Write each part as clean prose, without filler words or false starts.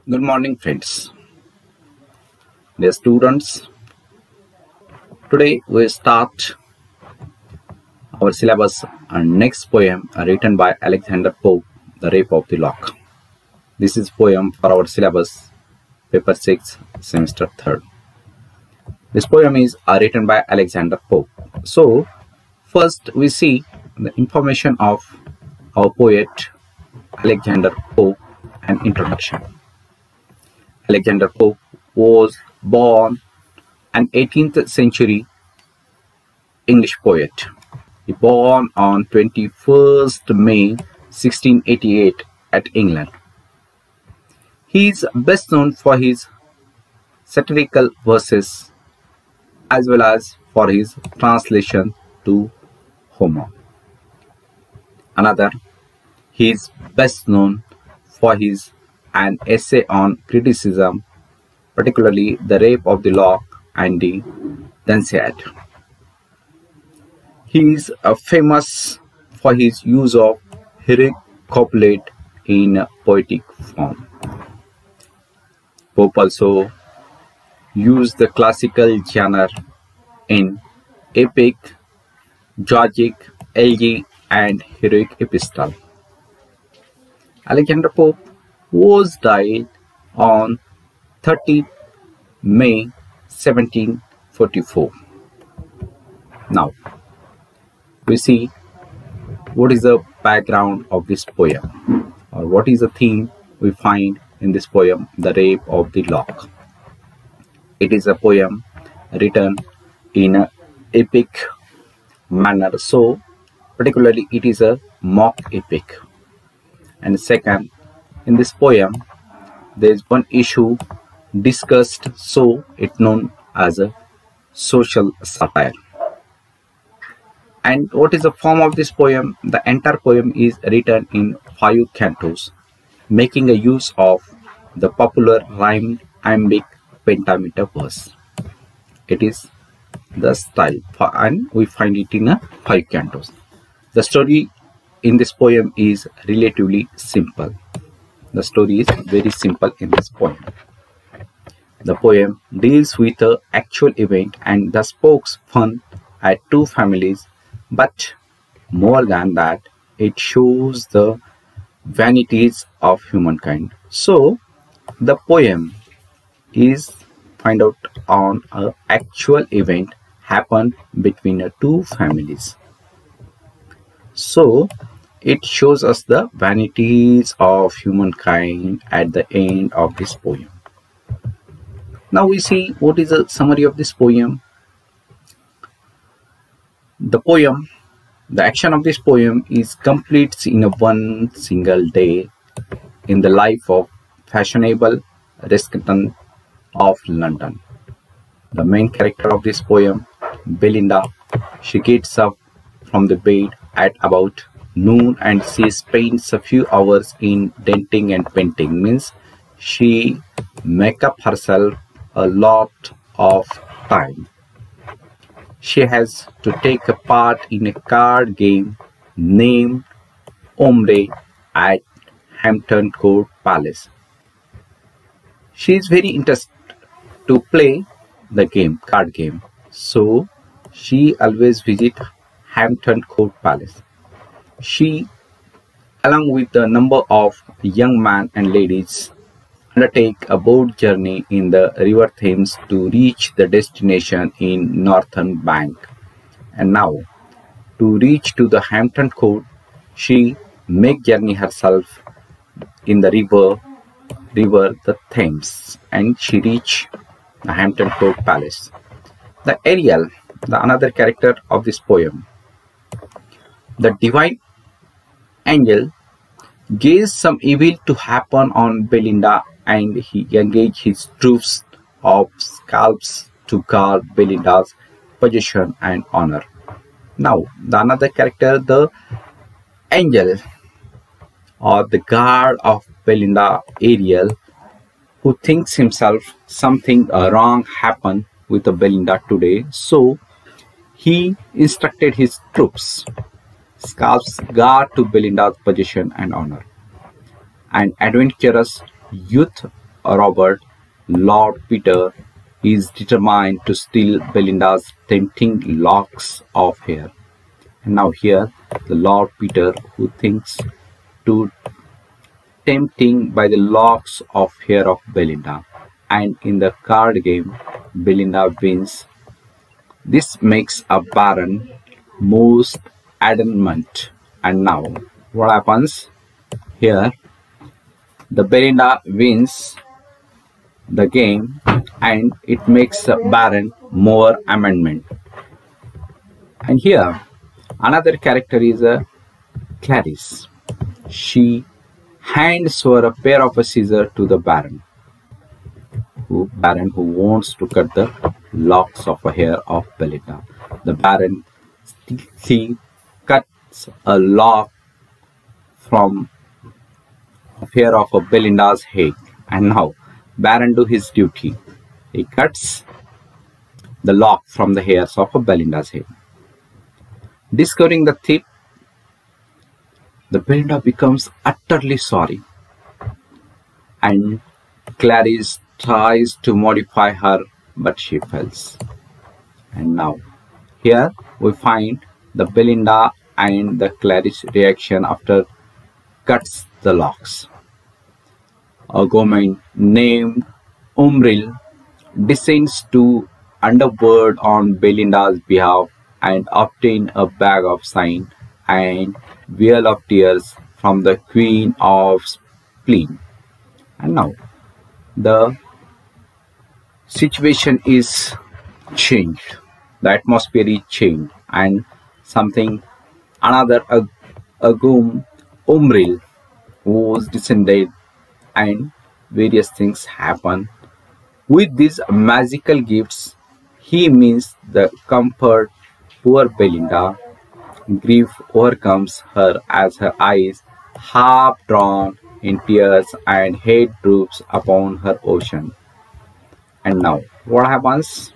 Good morning, friends. Dear students, today we start our syllabus and next poem written by Alexander Pope, The Rape of the Lock. This is poem for our syllabus, paper 6, semester 3rd. This poem is written by Alexander Pope. So, first we see the information of our poet Alexander Pope and introduction. Alexander Pope was born an 18th century English poet. He born on 21st May 1688 at England. He is best known for his satirical verses as well as for his translation to Homer. Another, he is best known for his an essay on criticism, particularly the rape of the lock and the Dunciad. He is famous for his use of heroic couplet in poetic form. Pope also used the classical genre in epic, Georgic, elegy, and heroic epistle. Alexander Pope was died on 30 May 1744. Now, we see what is the background of this poem, or what is the theme we find in this poem, The Rape of the Lock. It is a poem written in an epic manner, so particularly it is a mock epic. And second, in this poem, there is one issue discussed, so it's known as a social satire. And what is the form of this poem? The entire poem is written in 5 cantos, making a use of the popular rhymed iambic pentameter verse. It is the style, and we find it in 5 cantos. The story in this poem is relatively simple. The story is very simple in this poem. The poem deals with an actual event and thus pokes fun at two families, but more than that, it shows the vanities of humankind. So, the poem is find out on an actual event happened between two families. So, it shows us the vanities of humankind at the end of this poem. Now we see what is the summary of this poem. The action of this poem is completes in one single day in the life of fashionable resident of London. The main character of this poem, Belinda, she gets up from the bed at about noon and she spends a few hours in denting and painting, means she make up herself a lot of time. She has to take a part in a card game named Ombre at Hampton Court Palace. She is very interested to play the card game, so she always visits Hampton Court Palace. She, along with a number of young men and ladies, undertake a boat journey in the river Thames to reach the destination in Northern Bank. And now, to reach to the Hampton Court, she make journey herself in the river the Thames, and she reach the Hampton Court Palace. The Ariel, the another character of this poem, the divine angel, gazed some evil to happen on Belinda, and he engaged his troops of scalps to guard Belinda's position and honor. Now, the another character, the angel or the guard of Belinda, Ariel, who thinks himself something wrong happened with Belinda today, so he instructed his troops, scalps guard to Belinda's position and honor. An adventurous youth Robert, Lord Peter is determined to steal Belinda's tempting locks of hair. And now here, the Lord Peter, who thinks to tempting by the locks of hair of Belinda, and in the card game, Belinda wins. This makes a Baron most adamant. And now, what happens here? The Belinda wins the game, and it makes the Baron more amendment. And here, another character is Clarice. She hands over a pair of scissors to the Baron who wants to cut the locks of hair of Belinda. The Baron still cuts a lock from hair of Belinda's head, and now Baron do his duty. He cuts the lock from the hairs of Belinda's head. Discovering the thief, the Belinda becomes utterly sorry, and Clarice tries to modify her, but she fails. And now, here we find the Belinda and the Clarice reaction after cuts the locks. A woman named Umril descends to underworld on Belinda's behalf and obtain a bag of sign and veil of tears from the Queen of Spleen. And now the situation is changed, the atmosphere is changed, and another Agum Umril was descended, and various things happen. With these magical gifts, he means the comfort poor Belinda. Grief overcomes her as her eyes, half drawn in tears, and head droops upon her ocean. And now, what happens?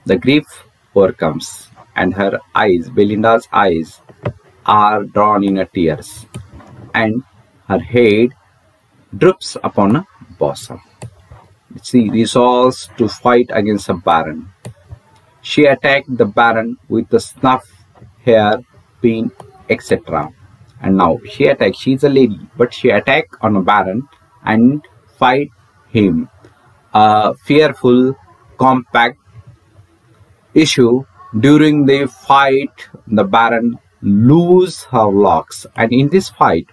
The grief overcomes, and her eyes, Belinda's eyes, are drawn in tears, and her head droops upon a bosom. She resolves to fight against a Baron. She attacked the Baron with the snuff, hair, pin, etc. And now she is a lady, but she attacked on a Baron and fight him. A fearful, compact issue. During the fight, the Baron lose her locks, and in this fight,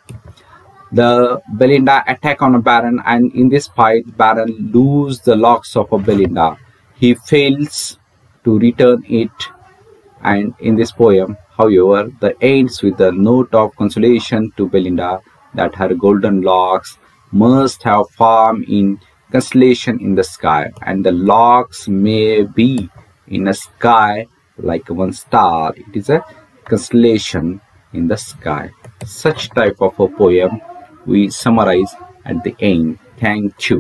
the Belinda attack on a Baron, and in this fight, Baron lose the locks of a Belinda. He fails to return it, and in this poem, however, the ends with a note of consolation to Belinda that her golden locks must have found in constellation in the sky, and the locks may be in a sky like one star. It is a constellation in the sky. Such type of a poem we summarize at the end. Thank you.